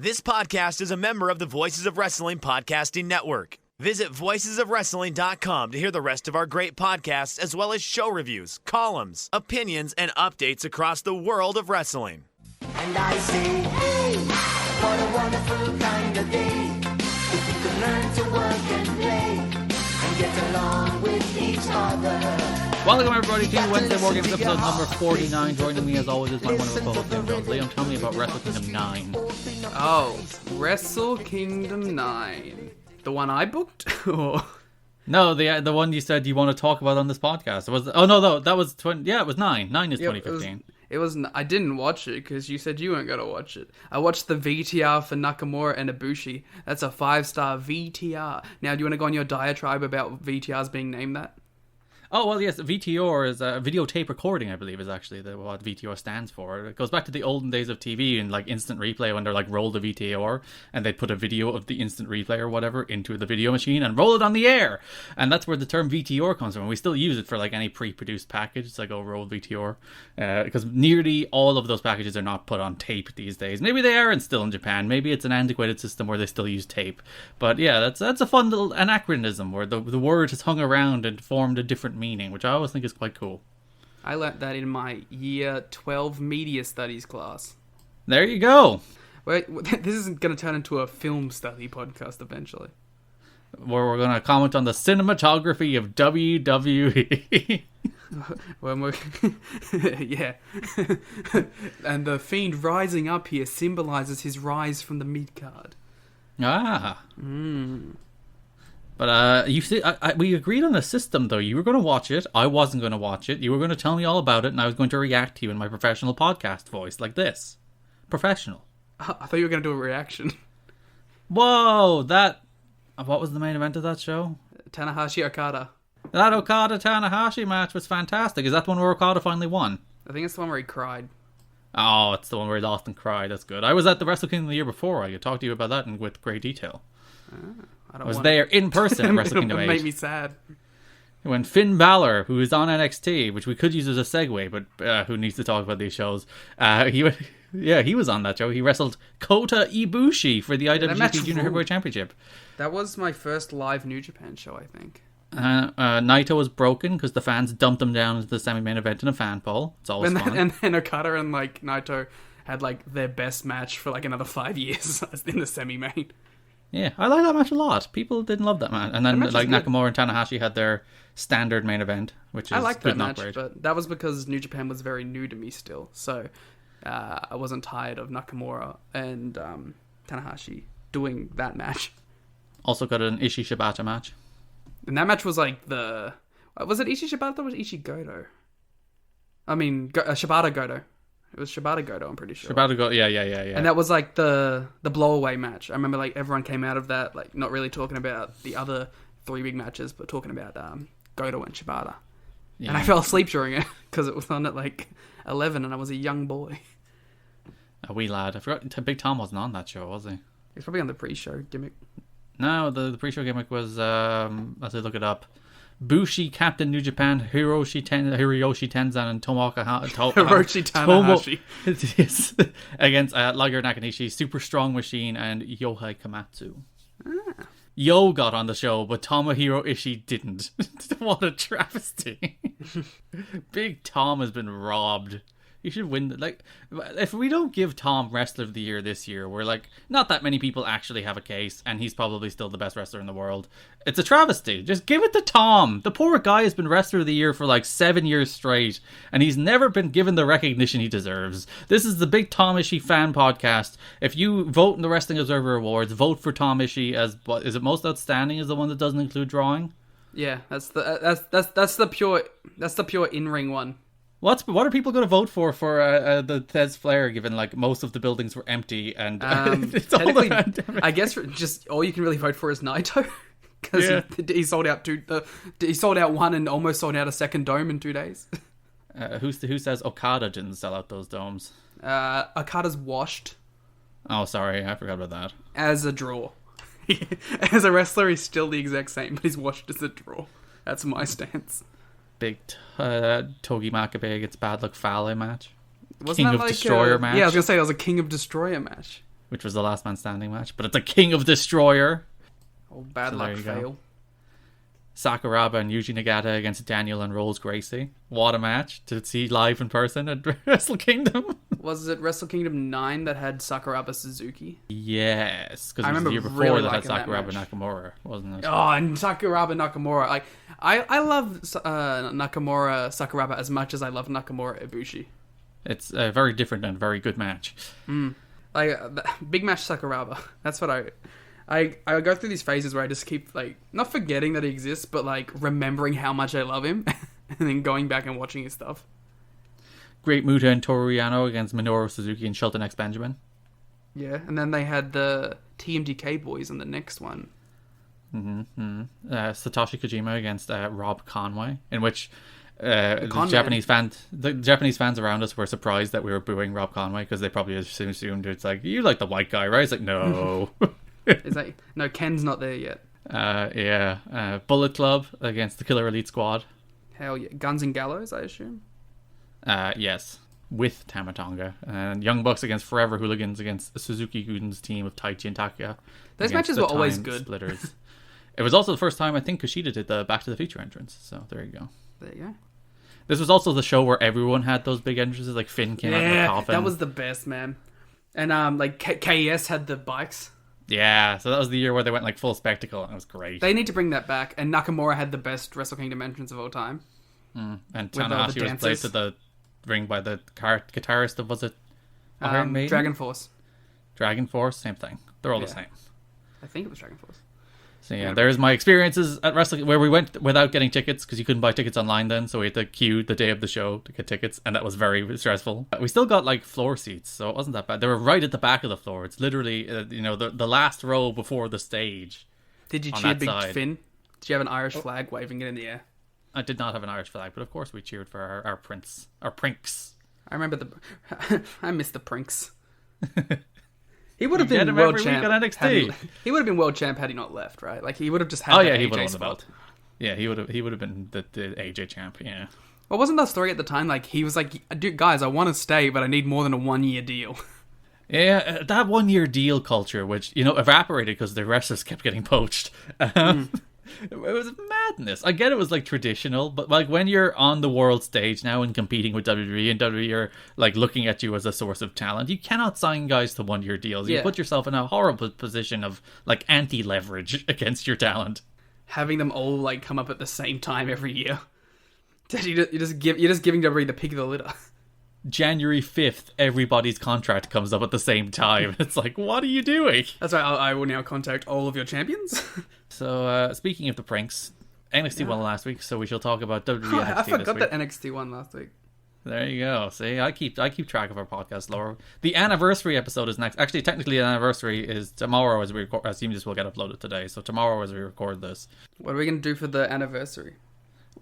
This podcast is a member of the Voices of Wrestling Podcasting Network. Visit voicesofwrestling.com to hear the rest of our great podcasts, as well as show reviews, columns, opinions, and updates across the world of wrestling. And I say, hey, what a wonderful kind of day. If you could learn to work and play and get along with each other. Welcome everybody to Wednesday War Games episode number 49. Joining me as always is my wonderful co-host Liam Jones. Liam, tell me about WrestleKingdom 9. Oh, WrestleKingdom 9. The one I booked? No, the one you said you want to talk about on this podcast. It was that was it was 9. 9 is 2015. I didn't watch it because you said you weren't going to watch it. I watched the VTR for Nakamura and Ibushi. That's a 5-star VTR. Now, do you want to go on your diatribe about VTRs being named that? Oh, well, yes, VTR is a videotape recording, I believe, is actually what VTR stands for. It goes back to the olden days of TV and, like, instant replay when they're, like, roll the VTR and they'd put a video of the instant replay or whatever into the video machine and roll it on the air. And that's where the term VTR comes from. We still use it for, like, any pre-produced package. It's like, oh, roll VTR. Because nearly all of those packages are not put on tape these days. Maybe they aren't still in Japan. Maybe it's an antiquated system where they still use tape. But, yeah, that's a fun little anachronism where the word has hung around and formed a different meaning, which I always think is quite cool. I learnt that in my year 12 media studies class. There you go. Wait, this isn't going to turn into a film study podcast eventually. Where we're going to comment on the cinematography of WWE. When we're yeah. And the Fiend rising up here symbolizes his rise from the mid-card. Ah. But you see, we agreed on a system, though. You were going to watch it. I wasn't going to watch it. You were going to tell me all about it, and I was going to react to you in my professional podcast voice, like this. Professional. I thought you were going to do a reaction. Whoa, what was the main event of that show? Tanahashi Okada. That Okada-Tanahashi match was fantastic. Is that the one where Okada finally won? I think it's the one where he cried. Oh, it's the one where he lost and cried. That's good. I was at the WrestleKingdom the year before. I could talk to you about that with great detail. I was there in person at WrestleKingdom 8. It made me sad. When Finn Balor, who is on NXT, which we could use as a segue, but who needs to talk about these shows? He was on that show. He wrestled Kota Ibushi for the IWGP Junior Heavyweight Championship. That was my first live New Japan show, I think. Naito was broken because the fans dumped him down into the semi-main event in a fan poll. It's always fun. And then Okada and Naito had their best match for another 5 years in the semi-main. Yeah, I like that match a lot. People didn't love that match. And then Nakamura and Tanahashi had their standard main event, which is I liked good, that match, great. but that was because New Japan was very new to me still. So I wasn't tired of Nakamura and Tanahashi doing that match. Also got an Ishii Shibata match. And that match was was it Ishii Shibata or was it Ishii Goto? I mean, Shibata Goto. It was Shibata Goto, I'm pretty sure. Shibata Goto, yeah. And that was the blow-away match. I remember everyone came out of that not really talking about the other 3 big matches, but talking about Goto and Shibata. Yeah. And I fell asleep during it because it was on at 11 and I was a young boy. A wee lad. I forgot Big Tom wasn't on that show, was he? He was probably on the pre-show gimmick. No, the pre-show gimmick was, as I look it up, Bushi, Captain New Japan, Hiroshi Tenzan, and Tomoka Hiroshi Tanahashi. Yes, against Liger Nakanishi, Super Strong Machine, and Yohei Komatsu. Ah. Yo got on the show, but Tomohiro Ishii didn't. What a travesty. Big Tom has been robbed. He should win. If we don't give Tom Wrestler of the Year this year, we're not that many people actually have a case, and he's probably still the best wrestler in the world. It's a travesty. Just give it to Tom. The poor guy has been Wrestler of the Year for 7 years straight, and he's never been given the recognition he deserves. This is the Big Tom Ishii fan podcast. If you vote in the Wrestling Observer Awards, vote for Tom Ishii as what is it? Most outstanding is the one that doesn't include drawing. Yeah, that's the pure in-ring one. What are people going to vote for the Thez Flair, given most of the buildings were empty and it's all the pandemic? I guess just all you can really vote for is Naito because he sold out he sold out one and almost sold out a second dome in 2 days. Who says Okada didn't sell out those domes? Okada's washed. Oh, sorry, I forgot about that. As a draw, as a wrestler, he's still the exact same, but he's washed as a draw. That's my stance. Big Togi Makabe against Bad Luck Fale match. Wasn't King of Destroyer match. Yeah, I was going to say, it was a King of Destroyer match. which was the last man standing match. But it's a King of Destroyer. Oh, bad So luck there you go. fail. Sakuraba and Yuji Nagata against Daniel and Rolls Gracie. What a match to see live in person at Wrestle Kingdom. Was it Wrestle Kingdom 9 that had Sakuraba Suzuki? Yes, because I it was the remember year before really that had liking that Sakuraba match. Nakamura, wasn't it? Oh, and Sakuraba Nakamura. Like, I love Nakamura Sakuraba as much as I love Nakamura Ibushi. It's a very different and very good match. Like, big match Sakuraba. That's what I go through these phases where I just keep, like, not forgetting that he exists, but, like, remembering how much I love him, and then going back and watching his stuff. Great Muta and Toru Yano against Minoru Suzuki and Shelton X Benjamin. Yeah, and then they had the TMDK boys in the next one. Satoshi Kojima against Rob Conway, in which the Conman. Japanese fans around us were surprised that we were booing Rob Conway because they probably assumed it's like, you like the white guy, right? It's like, no. Is that no? Ken's not there yet. Bullet Club against the Killer Elite Squad. Hell yeah, Guns and Gallows, I assume. Yes, with Tamatonga. And Young Bucks against Forever Hooligans against Suzuki Gun's team of Taichi and Takuya. Those against matches the were always Time good. Splitters. It was also the first time I think Kushida did the Back to the Future entrance. So there you go. There you go. This was also the show where everyone had those big entrances. Like Finn came out of the coffin. that was the best, man. And like KES had the bikes. Yeah, so that was the year where they went like full spectacle, and it was great. They need to bring that back. And Nakamura had the best Wrestle Kingdom entrance of all time. And with all the Tanahashi was played dancers. to the ring by the guitarist of, was it Iron Maiden? Dragon Force. Dragon Force, same thing. They're all the Yeah. same. I think it was Dragon Force. So yeah, there's my experiences at wrestling where we went without getting tickets because you couldn't buy tickets online then, so we had to queue the day of the show to get tickets, and that was very stressful. We still got like floor seats, so it wasn't that bad. They were right at the back of the floor. It's literally the last row before the stage. Did you On cheer that Big side. Finn? Did you have an Irish flag waving it in the air? I did not have an Irish flag, but of course we cheered for our prince, our prinks. I remember I miss the Prinks. He would have You get been him world every champ. week on NXT. He would have been world champ had he not left, right? Like he would have just had. Oh that yeah, he AJ would have won the spot. belt. Yeah, he would have been the AJ champ. Yeah. Well, wasn't that story at the time? Like he was like, "Dude, guys, I want to stay, but I need more than a 1-year deal." Yeah, that 1-year deal culture, which evaporated because the wrestlers kept getting poached. It was madness. I get it was like traditional, but like when you're on the world stage now and competing with WWE, and WWE are like looking at you as a source of talent, you cannot sign guys to 1-year deals. You Yeah. put yourself in a horrible position of like anti-leverage against your talent. Having them all like come up at the same time every year. You're just giving WWE the pick of the litter. January 5th, everybody's contract comes up at the same time. It's like, what are you doing? That's why I will now contact all of your champions. So, speaking of the pranks, NXT won last week, so we shall talk about WWE NXT I this forgot week. that NXT won last week. There you go. See, I keep track of our podcast, Laura. The anniversary episode is next. Actually, technically, the anniversary is tomorrow as we record. Assume this will get uploaded today. So tomorrow as we record this, What are we gonna do for the anniversary?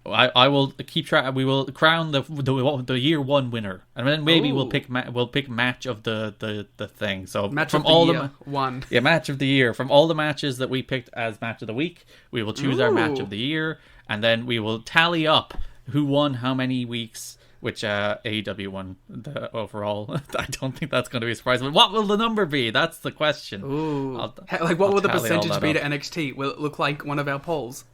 I will keep track. We will crown the year one winner, and then maybe we'll Ooh. pick match of the thing. So Match from of the all year, one. yeah, match of the year from all the matches that we picked as match of the week, we will choose our match Ooh. of the year, and then we will tally up who won how many weeks. Which AEW won the overall. I don't think that's going to be a surprise. But what will the number be? That's the question. Ooh. What Like, what will the percentage be to NXT? Will it look like one of our polls?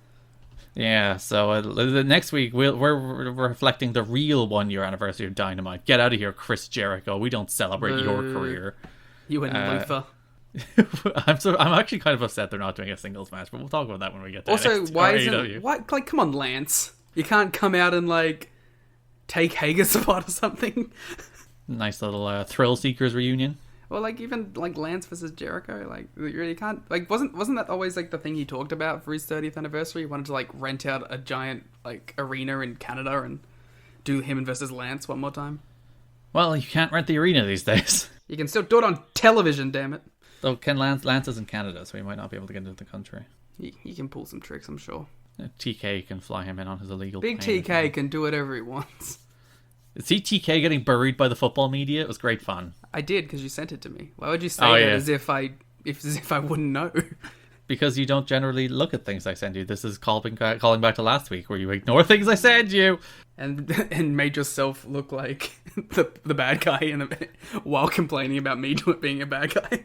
Yeah, so the next week we're reflecting the real 1-year anniversary of Dynamite. Get out of here, Chris Jericho. We don't celebrate your Boo. career. You and Luther. I'm actually kind of upset they're not doing a singles match, but we'll talk about that when we get to Also, NXT why or isn't AEW. like come on, Lance? You can't come out and like take Hager's spot or something. Nice little Thrill Seekers reunion. Or like even like Lance versus Jericho, like you really can't. Like wasn't that always like the thing he talked about for his 30th anniversary? He wanted to like rent out a giant like arena in Canada and do him versus Lance one more time. Well, you can't rent the arena these days. You can still do it on television, damn it. Though Lance is in Canada, so he might not be able to get into the country. He can pull some tricks, I'm sure. TK can fly him in on his illegal Big plane. TK can do whatever he wants. See TK getting buried by the football media? It was great fun. I did because you sent it to me. Why would you say Oh, that yeah. as if I wouldn't know? because you don't generally look at things I send you. This is calling back to last week where you ignore things I send you. And made yourself look like the bad guy while complaining about me being a bad guy.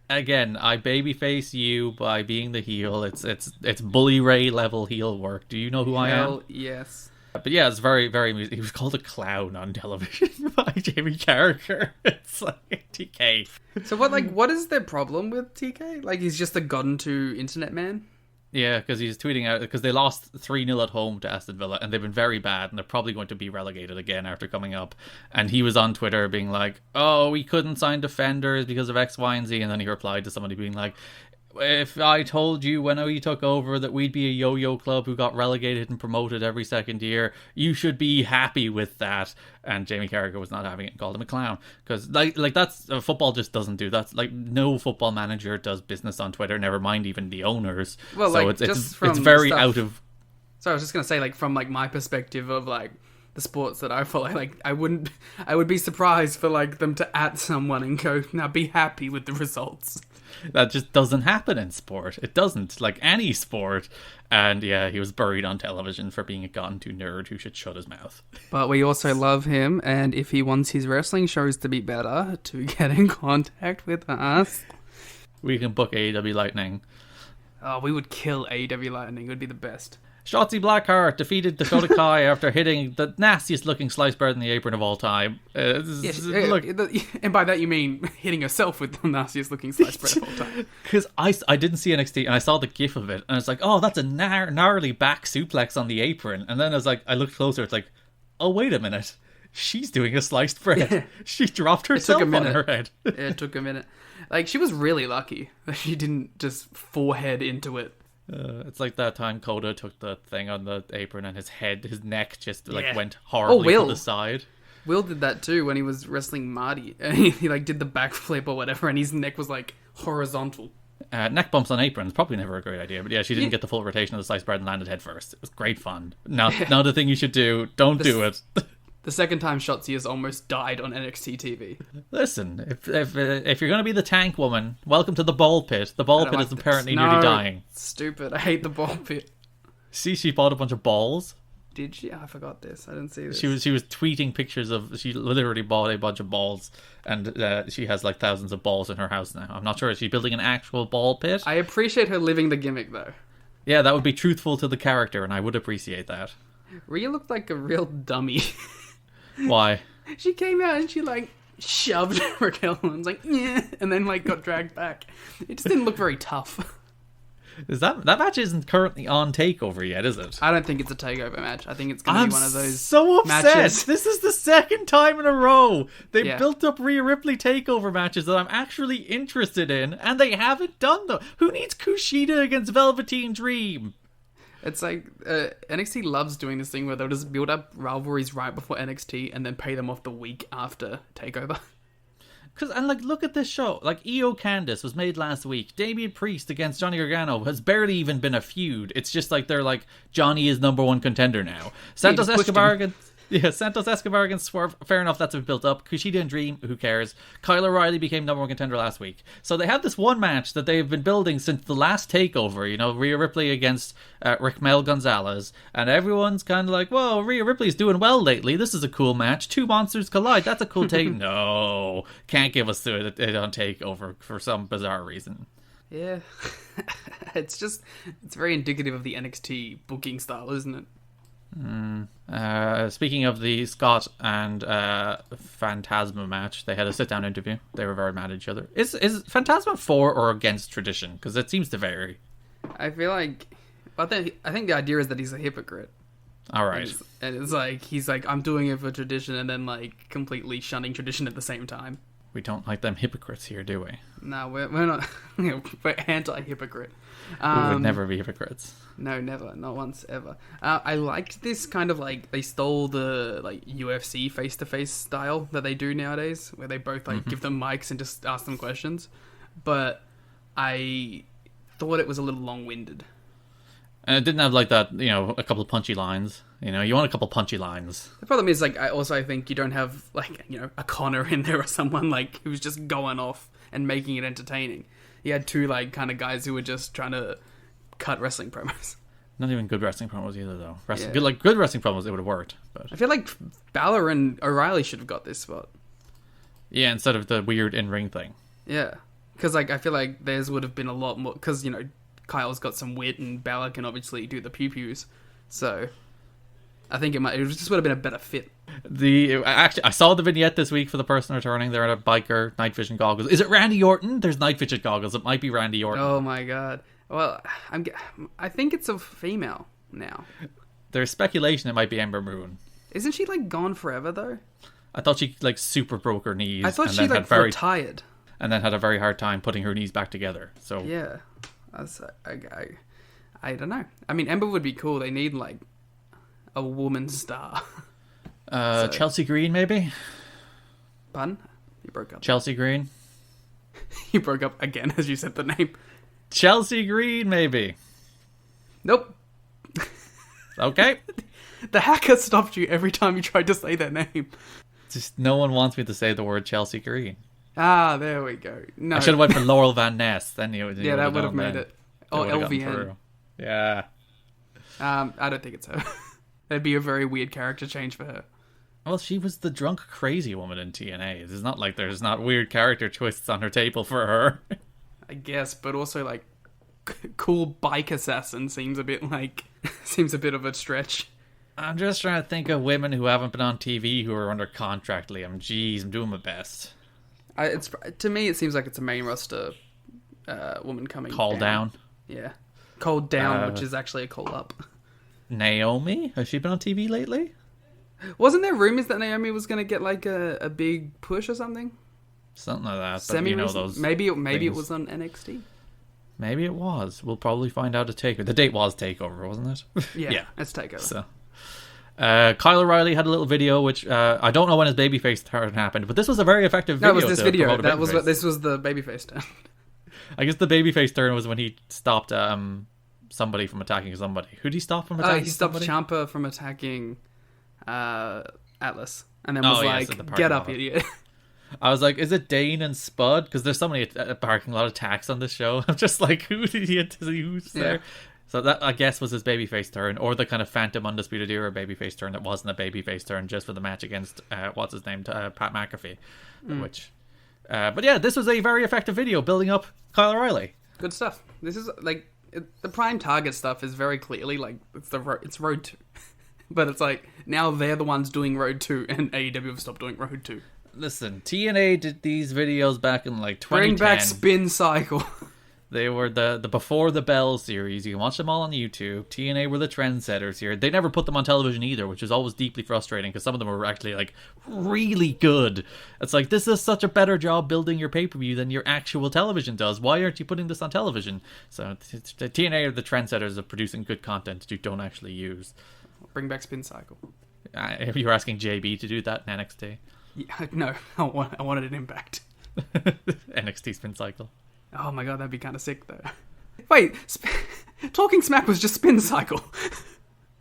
Again, I babyface you by being the heel. It's Bully Ray level heel work. Do you know who I am? Hell yes. But yeah, it's very, very... He was called a clown on television by Jamie Carragher. It's like TK. So what is their problem with TK? Like, he's just a gotten-to internet man? Yeah, because he's tweeting out... Because they lost 3-0 at home to Aston Villa, and they've been very bad, and they're probably going to be relegated again after coming up. And he was on Twitter being like, oh, we couldn't sign defenders because of X, Y, and Z. And then he replied to somebody being like... If I told you when we took over that we'd be a yo-yo club who got relegated and promoted every second year, you should be happy with that. And Jamie Carragher was not having it and called him a clown. Because like that's football just doesn't do that. Like, no football manager does business on Twitter, never mind even the owners. Well, so like, it's very out of... So I was just going to say, like, from like my perspective of like the sports that I follow, like I would be surprised for like them to at someone and go, now be happy with the results. That just doesn't happen in sport. It doesn't, like any sport. And yeah, he was buried on television for being a gotten-to nerd who should shut his mouth. But we also love him, and if he wants his wrestling shows to be better, to get in contact with us. We can book AEW Lightning. Oh, we would kill AEW Lightning. It would be the best. Shotzi Blackheart defeated Dakota Kai after hitting the nastiest looking slice bread in the apron of all time. Look, and by that you mean hitting herself with the nastiest looking slice bread of all time. Because I didn't see NXT and I saw the gif of it and it's like, oh, that's a gnarly back suplex on the apron. And then I looked closer, it's like, oh, wait a minute. She's doing a sliced bread. Yeah. She dropped herself on her head. It took a minute. Like, she was really lucky that she didn't just forehead into it. It's like that time Coda took the thing on the apron and his neck just went horribly to the side. Will did that too when he was wrestling Marty. He like did the backflip or whatever and his neck was like horizontal. Neck bumps on aprons, probably never a great idea. But yeah, she didn't get the full rotation of the sliced bread and landed head first. It was great fun. Not the thing you should do. Don't do it. The second time Shotzi has almost died on NXT TV. Listen, if you're going to be the tank woman, welcome to the ball pit. The ball pit is apparently nearly dying. Stupid. I hate the ball pit. See, she bought a bunch of balls. Did she? I forgot this. I didn't see this. She was tweeting pictures of... She literally bought a bunch of balls, and she has like thousands of balls in her house now. I'm not sure. Is she building an actual ball pit? I appreciate her living the gimmick, though. Yeah, that would be truthful to the character, and I would appreciate that. Rhea looked like a real dummy. Why? She came out and she like shoved Raquel and was like, yeah, and then like got dragged back. It just didn't look very tough. Is that match isn't currently on TakeOver yet, is it? I don't think it's a TakeOver match. I think it's going to be one of those so upset. Matches. This is the second time in a row they've built up Rhea Ripley TakeOver matches that I'm actually interested in, and they haven't done them. Who needs Kushida against Velveteen Dream? It's like NXT loves doing this thing where they'll just build up rivalries right before NXT and then pay them off the week after TakeOver. And look at this show. Like, Io Candice was made last week. Damian Priest against Johnny Gargano has barely even been a feud. It's just like they're like, Johnny is number one contender now. Santos Escobar against Swerve. Fair enough, that's been built up. Kushida and Dream, who cares? Kyle O'Reilly became number one contender last week. So they have this one match that they've been building since the last TakeOver. You know, Rhea Ripley against Raquel Gonzalez. And everyone's kind of like, whoa, Rhea Ripley's doing well lately. This is a cool match. Two monsters collide. That's a cool take. No, can't give us it on TakeOver for some bizarre reason. Yeah. It's very indicative of the NXT booking style, isn't it? Speaking of the Scott and Phantasma match, they had a sit-down interview. They were very mad at each other. Is Phantasma for or against tradition? Because it seems to vary. I feel like... I think the idea is that he's a hypocrite. All right. And it's like, he's like, I'm doing it for tradition, and then like completely shunning tradition at the same time. We don't like them hypocrites here, do we? No, we're not. We're anti-hypocrite. We would never be hypocrites. No, never. Not once, ever. I liked this kind of like, they stole the like UFC face-to-face style that they do nowadays, where they both like give them mics and just ask them questions. But I thought it was a little long-winded. And it didn't have like that, you know, a couple of punchy lines. You know, you want a couple of punchy lines. The problem is, like, I think you don't have, like, you know, a Connor in there or someone, like, who's just going off and making it entertaining. He had two like kind of guys who were just trying to cut wrestling promos. Not even good wrestling promos either, though. Yeah. Good wrestling promos, it would have worked. But I feel like Balor and O'Reilly should have got this spot. yeah, instead of the weird in-ring thing. Yeah, because like I feel like theirs would have been a lot more. Because Kyle's got some wit, and Balor can obviously do the pew-pews. So I think it just would have been a better fit. I saw the vignette this week for the person returning. They're in a biker night vision goggles. Is it Randy Orton? There's night vision goggles. It might be Randy Orton. Oh my god. Well, I think it's a female now. There's speculation it might be Ember Moon. Isn't she like gone forever though? I thought she like super broke her knees. I thought and she then like retired. and then had a very hard time putting her knees back together. So Yeah, I don't know. I mean, Ember would be cool. They need like a woman star. Chelsea Green maybe. Pardon? You broke up. Chelsea Green. You broke up again as you said the name. Chelsea Green maybe. Nope. Okay. The hacker stopped you every time you tried to say their name. Just no one wants me to say the word Chelsea Green. Ah, there we go. No. I should have went for Laurel Van Ness. Then you Yeah, that would have made it. Oh, LVN. Through. Yeah. I don't think it's her. That'd be a very weird character change for her. Well, she was the drunk crazy woman in TNA. It's not like there's not weird character twists on her table for her. I guess, but also like cool bike assassin seems a bit of a stretch. I'm just trying to think of women who haven't been on TV who are under contract, Liam. Jeez, I'm doing my best. To me, it seems like it's a main roster woman coming Call down. Yeah. Called down, which is actually a call up. Naomi? Has she been on TV lately? Wasn't there rumors that Naomi was going to get like a big push or something? Something like that. But you know those maybe it things. was on NXT. Maybe it was. We'll probably find out at Takeover. The date was Takeover, wasn't it? Yeah, it's Takeover. So, Kyle O'Reilly had a little video, which I don't know when his babyface turn happened, but this was a very effective video. That was this video. This was the babyface turn. I guess the babyface turn was when he stopped somebody from attacking somebody. Who did he stop from attacking? He stopped Ciampa from attacking Atlas, and then was "Get up, idiot." I was like, is it Dane and Spud? Because there's so many parking lot attacks on this show. I'm just like, who's there? So that, I guess, was his babyface turn, or the kind of Phantom Undisputed Era babyface turn that wasn't a babyface turn just for the match against, Pat McAfee. But yeah, this was a very effective video building up Kyle O'Reilly. Good stuff. This is, like, the Prime Target stuff is very clearly, like, it's Road 2. But it's like, now they're the ones doing Road 2, and AEW have stopped doing Road 2. Listen, TNA did these videos back in like 2010. Bring back Spin Cycle. They were the Before the Bell series. You can watch them all on YouTube. TNA were the trendsetters here. They never put them on television either, which is always deeply frustrating because some of them were actually like really good. It's like, this is such a better job building your pay-per-view than your actual television does. Why aren't you putting this on television? So TNA are the trendsetters of producing good content that you don't actually use. Bring back Spin Cycle. You were asking JB to do that in NXT? Yeah, no, I wanted an Impact. NXT Spin Cycle. Oh my god, that'd be kind of sick though. Wait, Talking Smack was just Spin Cycle.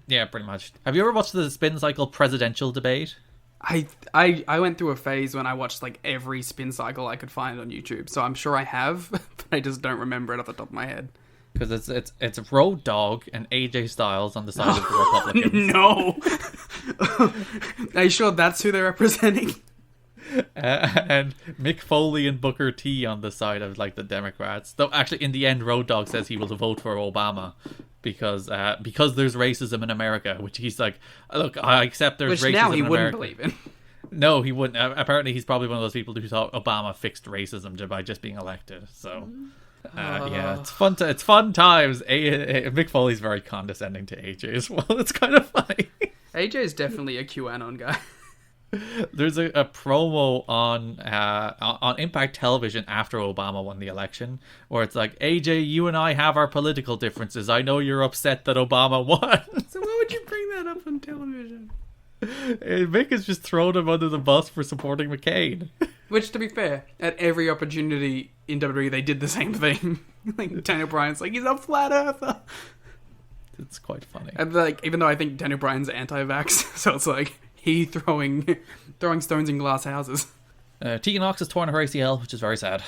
Yeah, pretty much. Have you ever watched the Spin Cycle presidential debate? I went through a phase when I watched like every Spin Cycle I could find on YouTube, so I'm sure I have, but I just don't remember it off the top of my head. Because it's Road Dogg and AJ Styles on the side of the Republicans. No! Are you sure that's who they're representing? And Mick Foley and Booker T on the side of like the Democrats. Though actually, in the end, Road Dogg says he will vote for Obama because there's racism in America. Which he's like, look, I accept there's racism in America. Which now he wouldn't believe in. No, he wouldn't. Apparently, he's probably one of those people who thought Obama fixed racism by just being elected. So. Yeah, it's fun times. Mick Foley's very condescending to AJ as well. It's kind of funny. AJ is definitely a QAnon guy. There's a promo on Impact Television after Obama won the election where it's like, AJ, you and I have our political differences. I know you're upset that Obama won. So why would you bring that up on television? Mick has just thrown him under the bus for supporting McCain. Which, to be fair, at every opportunity in WWE, they did the same thing. Like, Daniel Bryan's like, he's a flat earther. It's quite funny. And like, even though I think Daniel Bryan's anti-vax, so it's like, he throwing stones in glass houses. Tegan Knox has torn her ACL, which is very sad.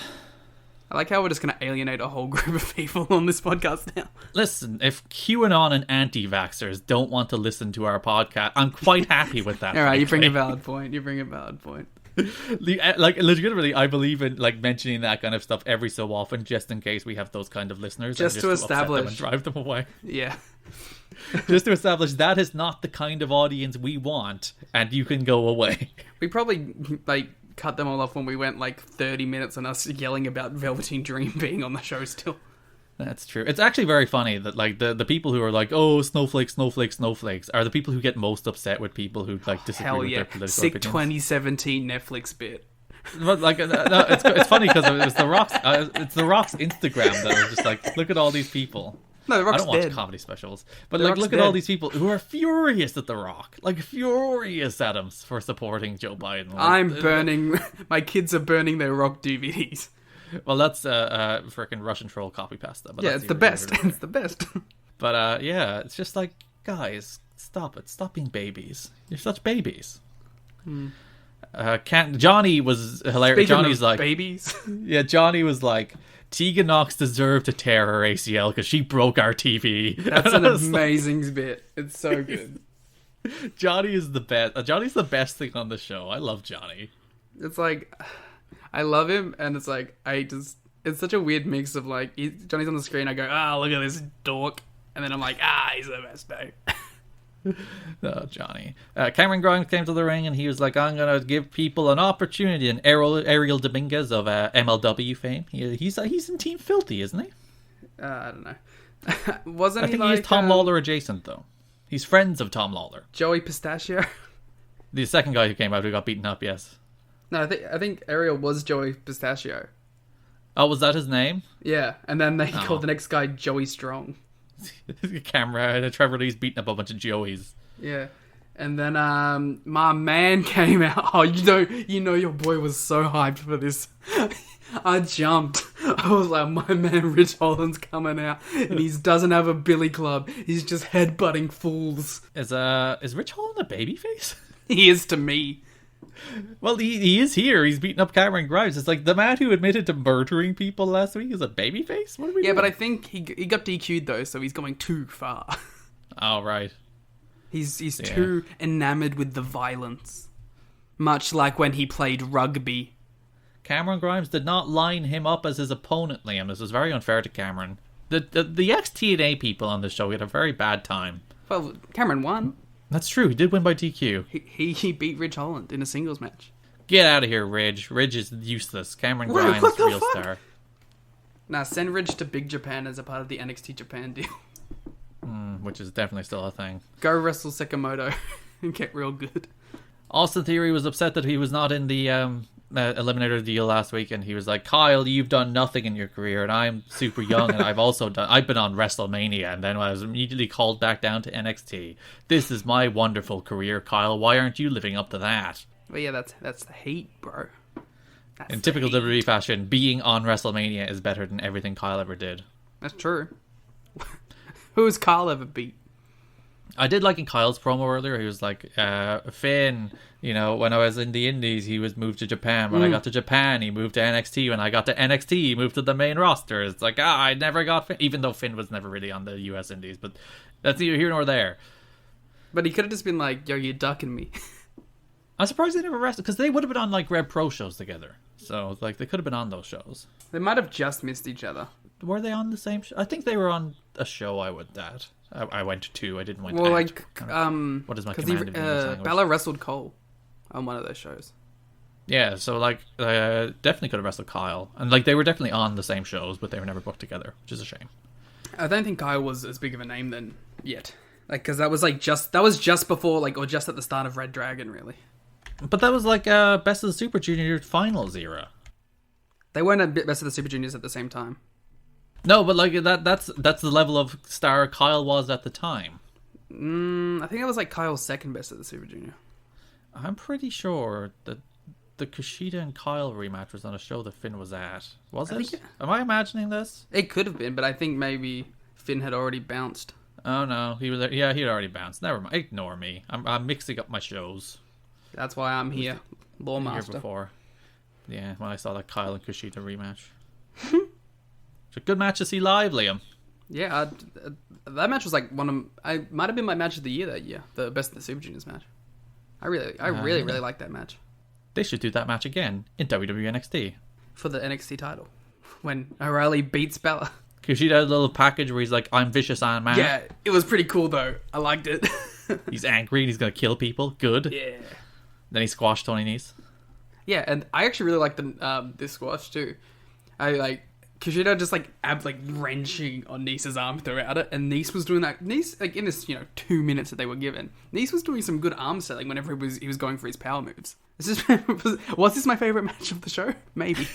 I like how we're just going to alienate a whole group of people on this podcast now. Listen, if QAnon and anti-vaxxers don't want to listen to our podcast, I'm quite happy with that. All right, you bring a frankly. valid point. Like, legitimately, I believe in like mentioning that kind of stuff every so often, just in case we have those kind of listeners, Just and to upset them establish- and drive them away. Yeah. Just to establish that is not the kind of audience we want, and you can go away. We probably, like, cut them all off when we went, like, 30 minutes on us yelling about Velveteen Dream being on the show still. That's true. It's actually very funny that like the people who are like, oh, snowflakes are the people who get most upset with people who like disagree Hell with yeah. their political Sick opinions. 2017 Netflix bit. But like, no, it's funny because it's the Rock's Instagram that was just like, look at all these people. No, The I Rock's don't watch dead. comedy specials, but The like, Rock's look at all dead. these people who are furious at The Rock, like furious at him for supporting Joe Biden. Like, I'm burning... My kids are burning their Rock DVDs. well, that's freaking Russian troll copy pasta. But Yeah, that's it's the even best. weirder. It's the best. But yeah, it's just like, guys, stop it. Stop being babies. You're such babies. Johnny was hilarious. Speaking Johnny's of like, babies. yeah, Johnny was like, Tegan Knox deserved to tear her ACL because she broke our TV. That's And an I was like, amazing bit. It's so good. Johnny is the best. Johnny's the best thing on the show. I love Johnny. It's like, I love him, and it's like, it's such a weird mix of like, Johnny's on the screen, I go, look at this dork. And then I'm like, he's the best, mate. Oh, Johnny. Cameron Grimes came to the ring and he was like, I'm going to give people an opportunity. And Ariel Dominguez of MLW fame. He's in Team Filthy, isn't he? I don't know. Wasn't I think he like, he's Tom Lawler adjacent, though. He's friends of Tom Lawler. Joey Pistachio? The second guy who came out who got beaten up, yes. No, I think Ariel was Joey Pistachio. Oh, was that his name? Yeah, and then they called the next guy Joey Strong. Camera and Trevor Lee's beating up a bunch of Joeys. Yeah. And then my man came out. Oh, you know your boy was so hyped for this. I jumped. I was like, my man Rich Holland's coming out, and he doesn't have a billy club. He's just headbutting fools. Is Rich Holland a babyface? He is to me. Well, he is here. He's beating up Cameron Grimes. It's like the man who admitted to murdering people last week is a babyface? What are we doing? Yeah, but I think he got DQ'd though, so he's going too far. Oh, right. He's too enamored with the violence. Much like when he played rugby. Cameron Grimes did not line him up as his opponent, Liam. This was very unfair to Cameron. The XT&A people on the show had a very bad time. Well, Cameron won. That's true. He did win by DQ. He beat Rich Holland in a singles match. Get out of here, Ridge. Ridge is useless. Cameron Wait, Grimes, what the real fuck? star. Nah, send Ridge to Big Japan as a part of the NXT Japan deal. Which is definitely still a thing. Go wrestle Sakamoto and get real good. Austin Theory was upset that he was not in the Eliminator deal last week, and he was like, Kyle, you've done nothing in your career, and I'm super young, and I've been on WrestleMania, and then I was immediately called back down to NXT. This is my wonderful career, Kyle. Why aren't you living up to that? But yeah, that's the heat, bro. That's In the typical heat. WWE fashion, being on WrestleMania is better than everything Kyle ever did. That's true. Who's Carl ever beat? I did like in Kyle's promo earlier. He was like, Finn, when I was in the Indies, he was moved to Japan. When I got to Japan, he moved to NXT. When I got to NXT, he moved to the main roster. It's like, I never got Finn. Even though Finn was never really on the US Indies. But that's neither here nor there. But he could have just been like, yo, you're ducking me. I'm surprised they never wrestled, because they would have been on like Rev Pro shows together. So like they could have been on those shows. They might have just missed each other. Were they on the same show? I think they were on a show I went at. I went to two. I didn't went Well, at. like, What is my 'cause command of English language? Balor wrestled Cole on one of those shows. Yeah, so like definitely could have wrestled Kyle, and like they were definitely on the same shows, but they were never booked together, which is a shame. I don't think Kyle was as big of a name then yet. Like, because that was just before, like, or just at the start of Red Dragon, really. But that was like Best of the Super Junior finals era. They weren't at Best of the Super Juniors at the same time. No, but like that's the level of star Kyle was at the time. I think it was like Kyle's second Best of the Super Junior. I'm pretty sure that the Kushida and Kyle rematch was on a show that Finn was at. Was I it? think Am I imagining this? It could have been, but I think maybe Finn had already bounced. Oh no, he was there. Yeah, he had already bounced. Never mind. Ignore me. I'm mixing up my shows. That's why I'm here, The year Lawmaster. before. Yeah, when I saw that Kyle and Kushida rematch. It's a good match to see live, Liam. Yeah, that match was like I might have been my match of the year that year. The Best of the Super Juniors match. I really liked that match. They should do that match again in WWE NXT. For the NXT title. When O'Reilly beats Bella. Because she did a little package where he's like, I'm Vicious Iron Man. Yeah, it was pretty cool though. I liked it. He's angry and he's going to kill people. Good. Yeah. Then he squashed Tony Nese. Yeah, and I actually really liked this squash too. I like Kushida just like wrenching on Nice's arm throughout it, and Nice was doing that. Nice, like in this 2 minutes that they were given, Nice was doing some good arm selling whenever he was going for his power moves. Was this my favorite match of the show? Maybe.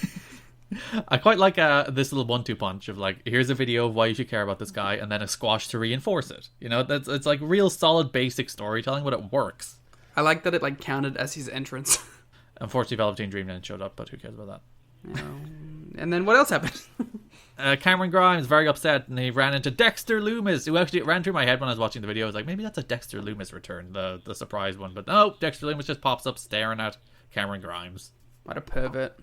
I quite like this little 1-2 punch of like, here's a video of why you should care about this guy, and then a squash to reinforce it. It's like real solid basic storytelling, but it works. I like that it like counted as his entrance. Unfortunately, Velveteen Dream didn't showed up, but who cares about that? And then what else happened? Cameron Grimes very upset, and he ran into Dexter Loomis, who actually ran through my head when I was watching the video. I was like, maybe that's a Dexter Loomis return, the surprise one. But no, Dexter Loomis just pops up staring at Cameron Grimes. What a pervert.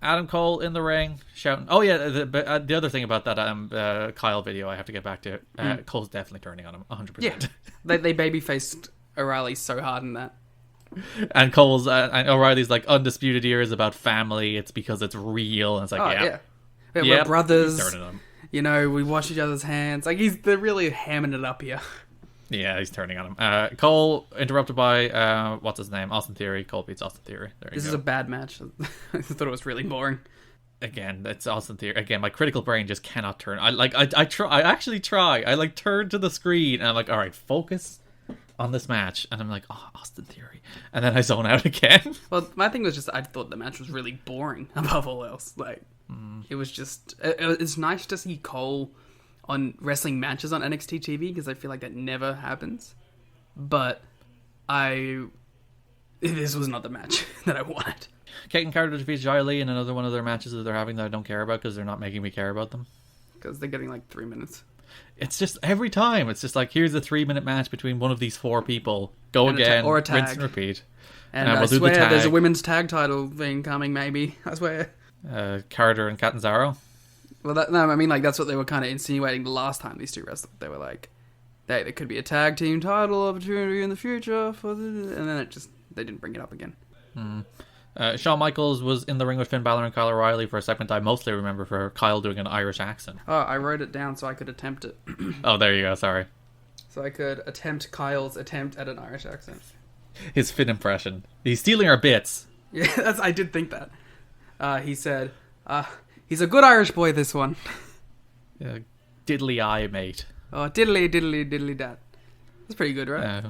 Adam Cole in the ring shouting. Oh yeah, the other thing about that Kyle video I have to get back to. Cole's definitely turning on him 100%. Yeah, they baby-faced O'Reilly so hard in that. And Cole's and O'Reilly's like, undisputed years about family. It's because it's real. And it's like, we're brothers. He's turning on him. We wash each other's hands. Like they're really hamming it up here. Yeah, he's turning on him. Cole interrupted by what's his name? Austin Theory. Cole beats Austin Theory. This is a bad match. I thought it was really boring. Again, it's Austin Theory. Again, my critical brain just cannot turn. I try. I actually try. I like turn to the screen and I'm like, all right, focus on this match, and I'm like, oh, Austin Theory, and then I zone out again. Well, my thing was just I thought the match was really boring above all else. Like, it was just it's nice to see Cole on wrestling matches on NXT TV because I feel like that never happens. But this was not the match that I wanted. Kate and Carter defeats Xia Li in another one of their matches that they're having that I don't care about because they're not making me care about them. Because they're getting like 3 minutes. It's just every time. It's just like, here's a 3-minute match between one of these 4 people. Go and again, or a tag. Rinse and repeat. And I swear there's a women's tag title thing coming. Maybe I swear. Carter and Catanzaro. Well, that's what they were kind of insinuating the last time these two wrestled. They were like, "Hey, there could be a tag team title opportunity in the future and then they didn't bring it up again. Shawn Michaels was in the ring with Finn Balor and Kyle O'Reilly for a segment I mostly remember for Kyle doing an Irish accent. Oh, I wrote it down so I could attempt it. Oh, there you go, sorry. So I could attempt Kyle's attempt at an Irish accent. His Finn impression. He's stealing our bits. Yeah, I did think that. He said, he's a good Irish boy, this one. Diddly eye, mate. Oh, diddly, diddly, diddly, dat. That's pretty good, right?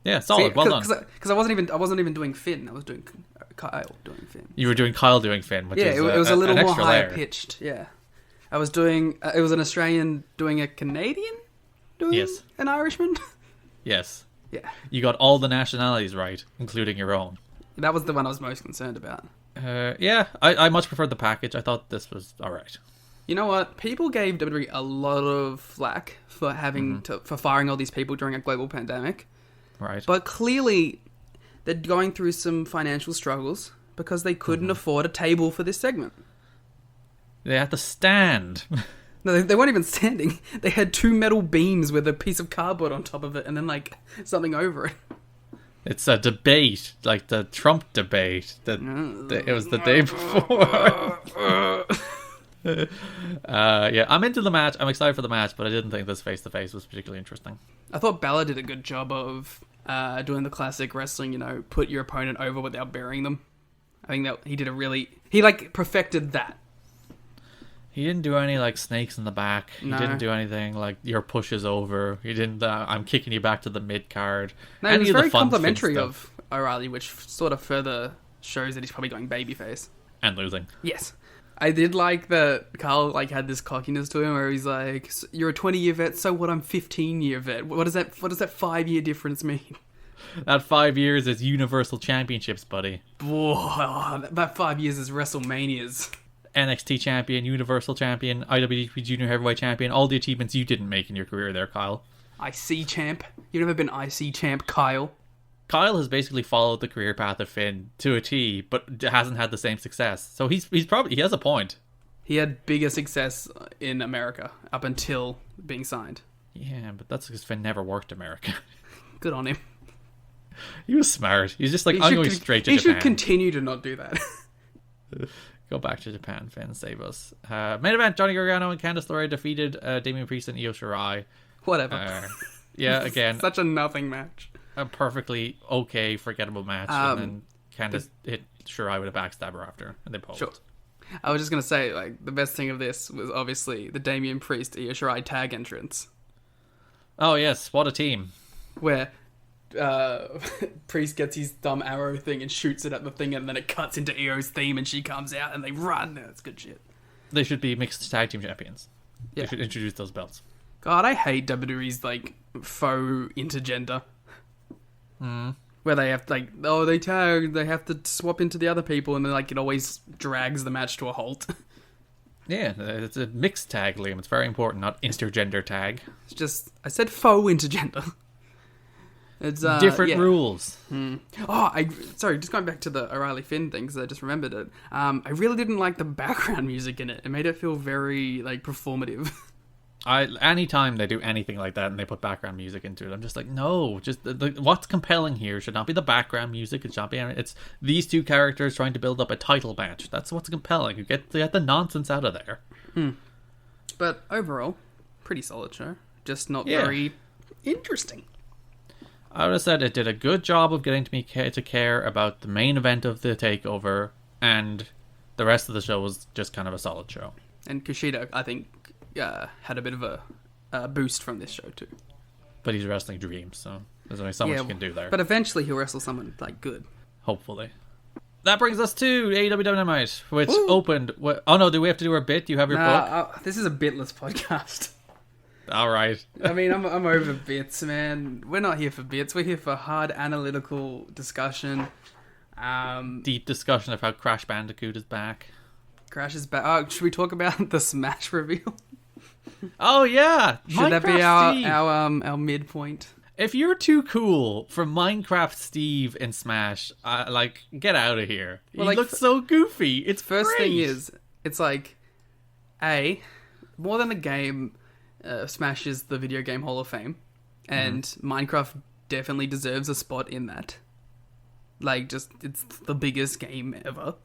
Yeah, solid. Well done. Because I wasn't even doing Finn. I was doing Kyle doing Finn. You were doing Kyle doing Finn, which is it was a little more higher layer. pitched. Yeah, I was doing. It was an Australian doing a Canadian doing an Irishman. Yes. Yeah. You got all the nationalities right, including your own. That was the one I was most concerned about. I much preferred the package. I thought this was all right. You know what? People gave WWE a lot of flack for having for firing all these people during a global pandemic. Right. But clearly, they're going through some financial struggles because they couldn't afford a table for this segment. They had to stand. No, they weren't even standing. They had 2 metal beams with a piece of cardboard on top of it and then, like, something over it. It's a debate, like the Trump debate. It was the day before. I'm into the match. I'm excited for the match, but I didn't think this face-to-face was particularly interesting. I thought Balor did a good job of doing the classic wrestling, put your opponent over without burying them. I think that he did he perfected that. He didn't do any like snakes in the back. No. He didn't do anything like your push is over. He didn't. I'm kicking you back to the mid card. No, he was very complimentary of O'Reilly, which sort of further shows that he's probably going babyface and losing. Yes, I did like that Carl had this cockiness to him where he's like, "You're a 20-year vet, so what? I'm 15-year vet. What does that 5-year difference mean?" That 5 years is Universal Championships, buddy. Whoa, that 5 years is WrestleManias. NXT champion, Universal champion, IWGP Junior Heavyweight champion, all the achievements you didn't make in your career there, Kyle. IC champ. You've never been IC champ, Kyle. Kyle has basically followed the career path of Finn to a T, but hasn't had the same success. So he has a point. He had bigger success in America up until being signed. Yeah, but that's because Finn never worked America. Good on him. He was smart. He's just like, I'm going straight to Japan. He should continue to not do that. Go back to Japan, Finn, save us. Main event, Johnny Gargano and Candice LeRae defeated Damian Priest and Io Shirai. Whatever. Yeah, again. Such a nothing match. A perfectly okay, forgettable match. And then Candice hit Shirai with a backstabber after, and they posed. Sure. I was just going to say, like, the best thing of this was obviously the Damian Priest Io Shirai tag entrance. Oh, yes. What a team. Where Priest gets his dumb arrow thing and shoots it at the thing, and then it cuts into Io's theme, and she comes out, and they run. That's good shit. They should be mixed tag team champions. Yeah. They should introduce those belts. God, I hate WWE's, like, faux intergender. Where they have, like, oh, they tag, they have to swap into the other people, and then, like, it always drags the match to a halt. Yeah, it's a mixed tag, Liam. It's very important, not intergender tag. It's just, I said faux intergender. It's different rules. Sorry, just going back to the O'Reilly Finn thing, because I just remembered it. I really didn't like the background music in it. It made it feel very, like, performative. Anytime they do anything like that and they put background music into it, I'm just like, no, just what's compelling here should not be the background music. It should not be. It's these two characters trying to build up a title match. That's what's compelling. You get the nonsense out of there. But overall, pretty solid show. Just not very interesting. I would have said it did a good job of getting me to care about the main event of the takeover, and the rest of the show was just kind of a solid show. And Kushida, I think, had a bit of a boost from this show too. But he's wrestling Dreams, so there's only so much you can do there. But eventually he'll wrestle someone, like, good. Hopefully. That brings us to AEW Dynamite, which opened... Oh no, do we have to do our bit? Do you have your book? This is a bitless podcast. Alright. I mean, I'm over bits, man. We're not here for bits. We're here for hard analytical discussion. Deep discussion of how Crash Bandicoot is back. Crash is back. Oh, should we talk about the Smash reveal? Oh yeah! Should that be our midpoint? If you're too cool for Minecraft Steve in Smash, get out of here. He looks so goofy. It's First great. thing is, it's like, more than a game, Smash is the video game Hall of Fame, and Minecraft definitely deserves a spot in that. Like, just, it's the biggest game ever.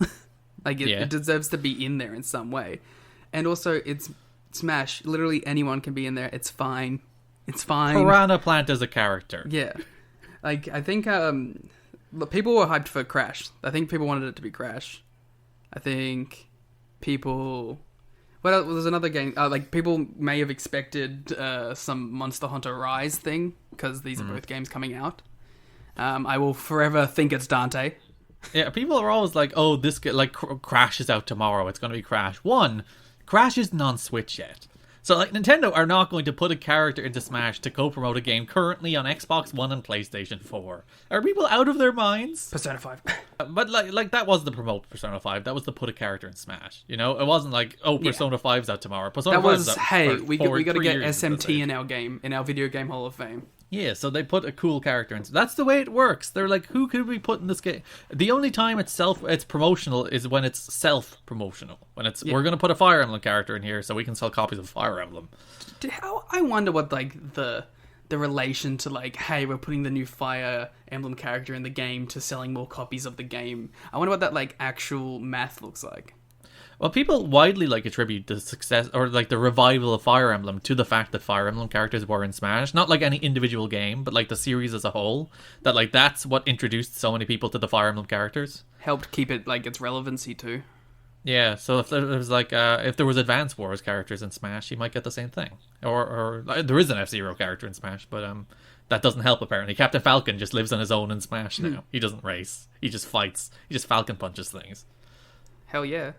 It deserves to be in there in some way. And also, it's Smash. Literally anyone can be in there. It's fine. It's fine. Piranha Plant is a character. Yeah. Like, I think people were hyped for Crash. I think people wanted it to be Crash. I think people... Well, there's another game. People may have expected some Monster Hunter Rise thing, because these are both games coming out. I will forever think it's Dante. Yeah, people are always like, oh, this Crash is out tomorrow. It's going to be Crash. Crash isn't on Switch yet. So, Nintendo are not going to put a character into Smash to co-promote a game currently on Xbox One and PlayStation 4. Are people out of their minds? Persona 5. But, that was the promote Persona 5. That was the put a character in Smash. You know? It wasn't like, oh, Persona 5's out tomorrow. Persona 5's out hey, we got to get years, SMT in our game, in our video game Hall of Fame. Yeah, so they put a cool character in. That's the way it works. They're like, who could we put in this game? The only time it's promotional is when it's self-promotional. When it's, we're going to put a Fire Emblem character in here so we can sell copies of Fire Emblem. I wonder what, the relation to, hey, we're putting the new Fire Emblem character in the game to selling more copies of the game. I wonder what that, actual math looks like. Well, people widely attribute the success or the revival of Fire Emblem to the fact that Fire Emblem characters were in Smash. Not any individual game, but the series as a whole. That that's what introduced so many people to the Fire Emblem characters. Helped keep it its relevancy too. Yeah, so if there was if there was Advance Wars characters in Smash, you might get the same thing. Or there is an F-Zero character in Smash, but that doesn't help apparently. Captain Falcon just lives on his own in Smash now. He doesn't race. He just fights. He just Falcon punches things. Hell yeah.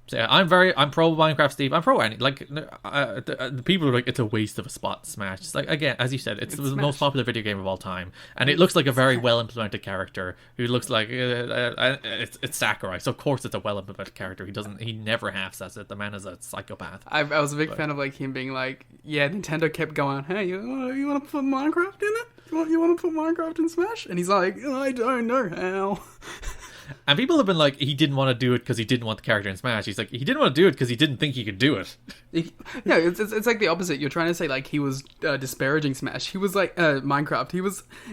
So yeah, I'm pro Minecraft Steve. I'm pro any the people are it's a waste of a spot in Smash. It's again, as you said, it's the most popular video game of all time, and it looks like a very well implemented character who looks like it's Sakurai. So of course it's a well implemented character. He never half says it. The man is a psychopath. I was a big fan of him being yeah, Nintendo kept going, hey, you want to put Minecraft in it? You want to put Minecraft in Smash? And he's like, I don't know how. And people have been like, he didn't want to do it because he didn't want the character in Smash. He's like, he didn't want to do it because he didn't think he could do it. No, it's like the opposite. You're trying to say like he was disparaging Smash. He was like Minecraft.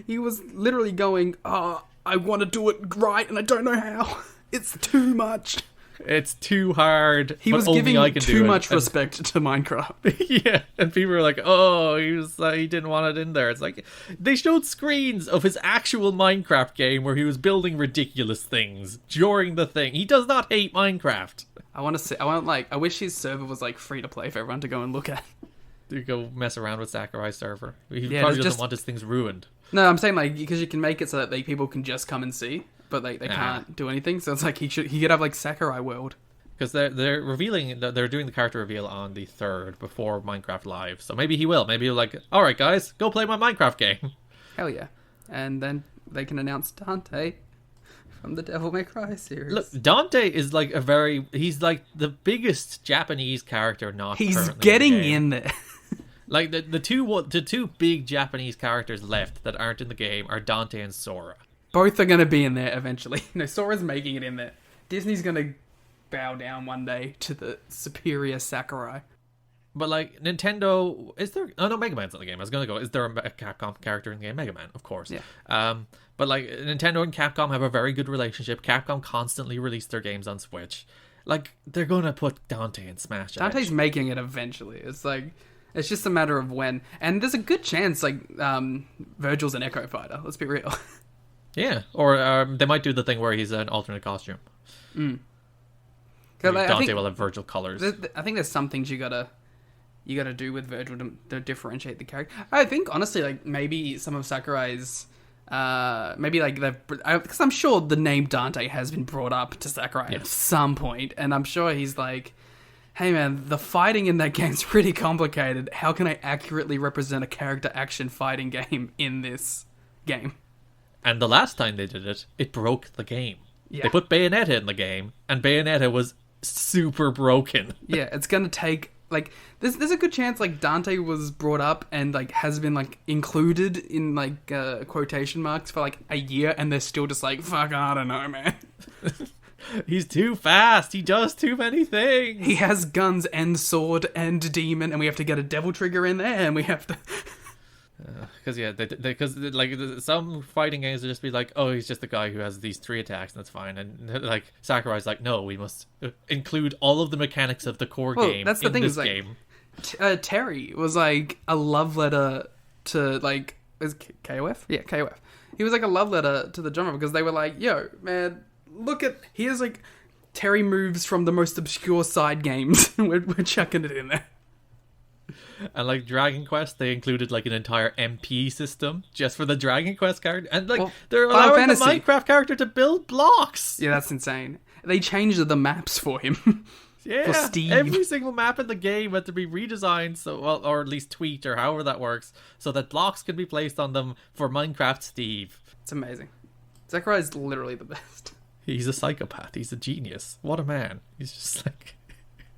He was literally going, "Oh, I want to do it right, and I don't know how. It's too much. It's too hard." He was giving too much respect to Minecraft. Yeah, and people were like, "Oh, he didn't want it in there." It's like they showed screens of his actual Minecraft game where he was building ridiculous things during the thing. He does not hate Minecraft. I wish his server was like free to play for everyone to go and look at. To go mess around with Sakurai's server. He probably doesn't want his things ruined. No, I'm saying like because you can make it so that people can just come and see, but like they can't do anything. So it's like he could have like Sakurai World. Because they're revealing, they're doing the character reveal on the 3rd before Minecraft Live. So maybe he will. Maybe he'll like, all right, guys, go play my Minecraft game. Hell yeah. And then they can announce Dante from the Devil May Cry series. Look, Dante is like he's like the biggest Japanese character not He's getting in there. Like the two big Japanese characters left that aren't in the game are Dante and Sora. Both are going to be in there eventually. No, Sora's making it in there. Disney's going to bow down one day to the superior Sakurai. But like Nintendo, is there? Oh no, Mega Man's in the game. I was gonna go. Is there a Capcom character in the game? Mega Man, of course. Yeah. But like Nintendo and Capcom have a very good relationship. Capcom constantly release their games on Switch. Like they're gonna put Dante in Smash. Dante's making it eventually. It's like it's just a matter of when. And there's a good chance like Virgil's an Echo Fighter. Let's be real. Yeah, or they might do the thing where he's an alternate costume. Dante will have Virgil colors. I think there's some things you gotta do with Virgil to differentiate the character. I think honestly, like maybe some of Sakurai's, maybe like because I'm sure the name Dante has been brought up to Sakurai at some point, and I'm sure he's like, "Hey man, the fighting in that game's pretty complicated. How can I accurately represent a character action fighting game in this game?" And the last time they did it, it broke the game. Yeah. They put Bayonetta in the game, and Bayonetta was super broken. Yeah, it's gonna take like there's a good chance like Dante was brought up and like has been like included in like quotation marks for like a year, and they're still just like, fuck, I don't know, man. He's too fast. He does too many things. He has guns and sword and demon, and we have to get a devil trigger in there, and we have to. Because like some fighting games will just be like, oh, he's just the guy who has these 3 attacks, and that's fine. And like Sakurai's like, no, we must include all of the mechanics of the core game. That's the in thing. This is like, game. Terry was like a love letter to like is KOF? Yeah, KOF. He was like a love letter to the genre because they were like, yo, man, look at here's like Terry moves from the most obscure side games. we're chucking it in there. And like Dragon Quest, they included like an entire MP system just for the Dragon Quest character, and like they're allowing the Minecraft character to build blocks. Yeah, that's insane. They changed the maps for him. Yeah, for Steve. Every single map in the game had to be redesigned, or at least tweaked, or however that works, so that blocks can be placed on them for Minecraft Steve. It's amazing. Sakurai is literally the best. He's a psychopath. He's a genius. What a man. He's just like,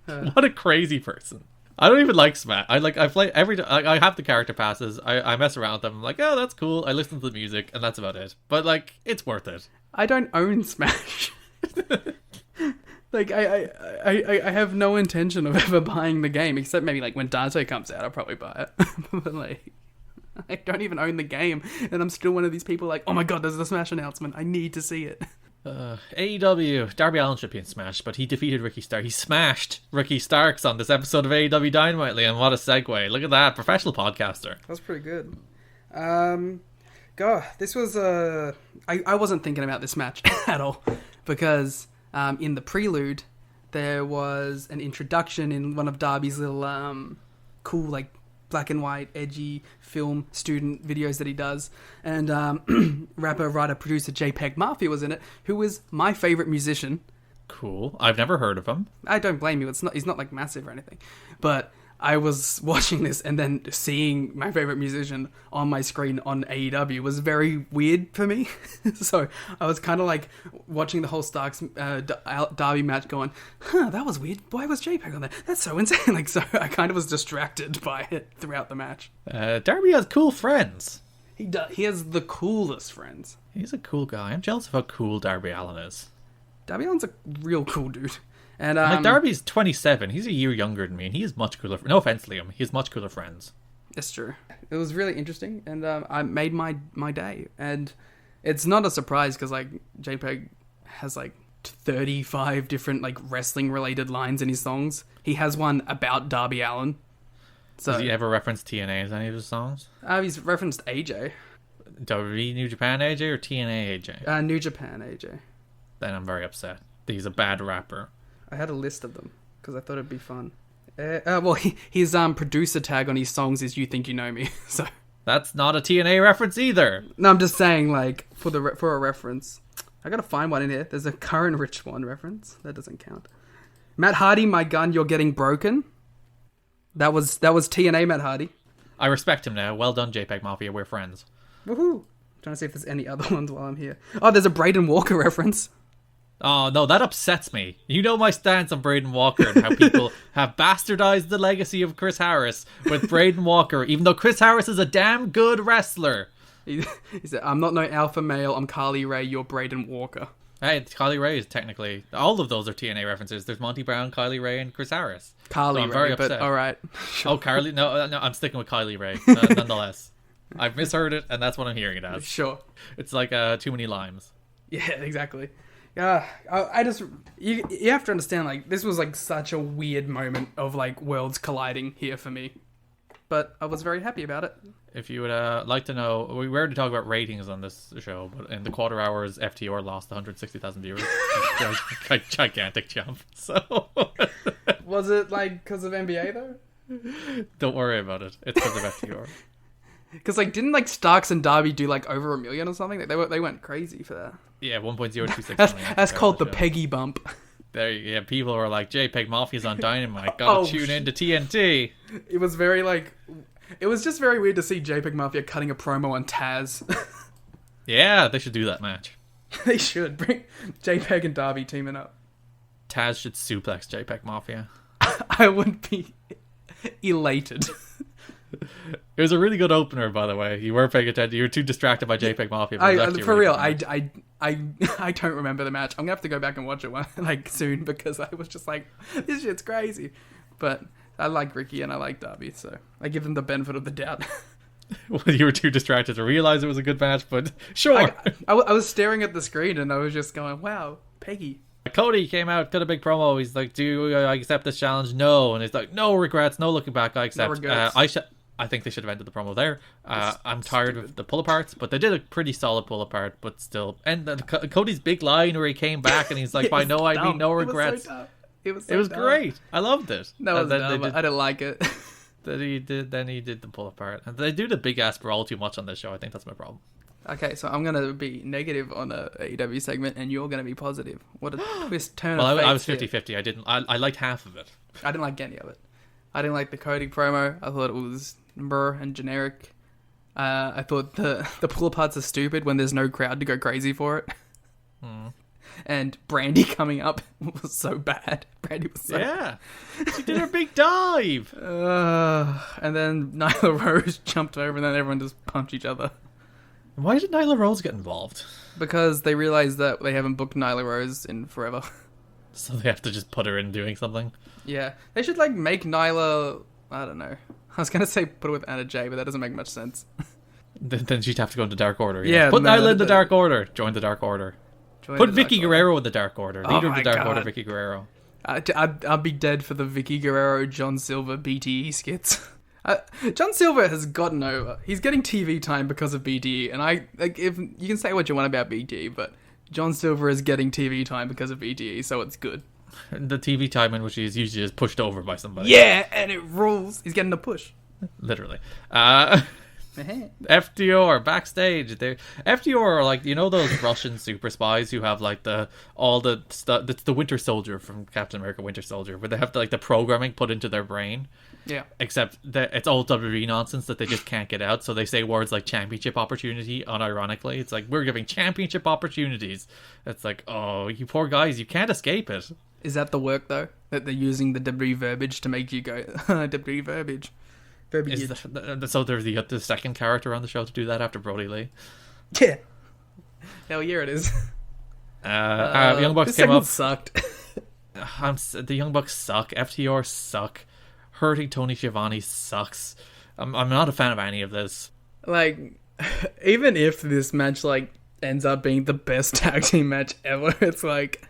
what a crazy person. I don't even like Smash. I play I have the character passes. I mess around with them. I'm like, oh, that's cool. I listen to the music, and that's about it. But like, it's worth it. I don't own Smash. Like, I have no intention of ever buying the game, except maybe like when Dante comes out, I'll probably buy it. But like, I don't even own the game, and I'm still one of these people like, oh my god, there's a Smash announcement. I need to see it. AEW, Darby Allin should be in Smash, but he defeated Ricky Starks. He smashed Ricky Starks on this episode of AEW Dynamite, and what a segue. Look at that, professional podcaster. That's pretty good. God, this was I wasn't thinking about this match at all, because in the prelude there was an introduction in one of Darby's little cool like black and white edgy film student videos that he does, and rapper, writer, producer JPEGMAFIA was in it, who is my favorite musician. Cool. I've never heard of him. I don't blame you. He's not like massive or anything, but I was watching this and then seeing my favorite musician on my screen on AEW was very weird for me. So I was kind of like watching the whole Starks Darby match going, that was weird. Why was JPEG on there? That's so insane. Like, so I kind of was distracted by it throughout the match. Darby has cool friends. He has the coolest friends. He's a cool guy. I'm jealous of how cool Darby Allin is. Darby Allin's a real cool dude. And like, Darby's 27. He's a year younger than me, and he has much cooler... No offense, Liam. He has much cooler friends. That's true. It was really interesting, and I made my day. And it's not a surprise, because, like, JPEG has, like, 35 different, like, wrestling-related lines in his songs. He has one about Darby Allin. So, Does he ever reference TNA in any of his songs? He's referenced AJ. WWE New Japan AJ or TNA AJ? New Japan AJ. Then I'm very upset. He's a bad rapper. I had a list of them, because I thought it'd be fun. Well, his producer tag on his songs is "You Think You Know Me," so that's not a TNA reference either. No, I'm just saying, like, for a reference. I gotta find one in here. There's a current Rich One reference that doesn't count. Matt Hardy, "My Gun, You're Getting Broken." That was TNA Matt Hardy. I respect him now. Well done, JPEG Mafia. We're friends. Woohoo! I'm trying to see if there's any other ones while I'm here. Oh, there's a Braden Walker reference. Oh, no, that upsets me. You know my stance on Braden Walker and how people have bastardized the legacy of Chris Harris with Braden Walker, even though Chris Harris is a damn good wrestler. He said, "I'm not no alpha male, I'm Carly Rae, you're Braden Walker." Hey, Kylie Ray is technically... All of those are TNA references. There's Monty Brown, Kylie Ray, and Chris Harris. Carly Ray, but upset. alright. Oh, Carly... No, I'm sticking with Kylie Ray, nonetheless. I've misheard it, and that's what I'm hearing it as. Sure. It's like too many limes. Yeah, exactly. Yeah, I just... You have to understand, like, this was, like, such a weird moment of, like, worlds colliding here for me. But I was very happy about it. If you would like to know, we were to talk about ratings on this show, but in the quarter hours, FTR lost 160,000 viewers. Gigantic jump. So, was it like because of NBA though? Don't worry about it. It's because of FTR. Because like, didn't like Starks and Darby do like over 1 million or something? Like, they went crazy for that. Yeah, 1.026. That's called the Peggy bump. There, people were like, JPEG Mafia's on Dynamite. Gotta tune into TNT. It was very like... It was just very weird to see JPEG Mafia cutting a promo on Taz. Yeah, they should do that match. They should. Bring JPEG and Darby teaming up. Taz should suplex JPEG Mafia. I would be elated. It was a really good opener, by the way. You weren't paying attention. You were too distracted by JPEG Mafia. For real, I don't remember the match. I'm gonna have to go back and watch it like soon because I was just like, this shit's crazy. But I like Ricky and I like Darby, so I give them the benefit of the doubt. Well, you were too distracted to realize it was a good match, but sure. I was staring at the screen and I was just going, wow, Peggy. Cody came out, cut a big promo. He's like, do I accept this challenge? No. And he's like, no regrets, no looking back, I accept. I think they should have ended the promo there. I'm tired of the pull-aparts, but they did a pretty solid pull-apart, but still. And Cody's big line where he came back and he's like, by no, I mean no regrets. It was great. I loved it. That was dumb. I didn't like it. Then he did the pull-apart. And they do the big ass brawl too much on this show. I think that's my problem. Okay, so I'm going to be negative on a AEW segment, and you're going to be positive. What a twist, turn of fate. I was 50-50. I liked half of it. I didn't like any of it. I didn't like the Cody promo. I thought it was brr and generic. I thought the pull-aparts are stupid when there's no crowd to go crazy for it. And Brandy coming up was so bad. Brandy was so bad. She did her big dive. And then Nyla Rose jumped over, and then everyone just punched each other. Why did Nyla Rose get involved? Because they realized that they haven't booked Nyla Rose in forever. So they have to just put her in doing something? Yeah. They should, like, make Nyla... I don't know. I was going to say put her with Anna Jay, but that doesn't make much sense. Then she'd have to go into Dark Order. Yeah. Put Nyla in the Dark Order. Join the Dark Order. Put Vicky Order. Guerrero in the Dark Order. Leader of the Dark Order, Vicky Guerrero. I'd be dead for the Vicky Guerrero, John Silver BTE skits. John Silver has gotten over. He's getting TV time because of BTE, and if you can say what you want about BTE, but John Silver is getting TV time because of BTE, so it's good. The TV time in which he's usually just pushed over by somebody. Yeah, and it rules. He's getting a push. Literally. FDR backstage. FDR are like, you know, those Russian super spies who have like all the stuff. That's the Winter Soldier from Captain America: Winter Soldier, where they have the programming put into their brain. Yeah. Except that it's all WWE nonsense that they just can't get out. So they say words like championship opportunity unironically. It's like, we're giving championship opportunities. It's like, oh, you poor guys, you can't escape it. Is that the work though? That they're using the WWE verbiage to make you go WWE verbiage? Very Is huge. so there's the second character on the show to do that after Brody Lee. Yeah. Hell yeah, it is. Young Bucks this came up. segment sucked. The Young Bucks suck. FTR suck. Hurting Tony Schiavone sucks. I'm not a fan of any of this. Like, even if this match, like, ends up being the best tag team match ever, it's like,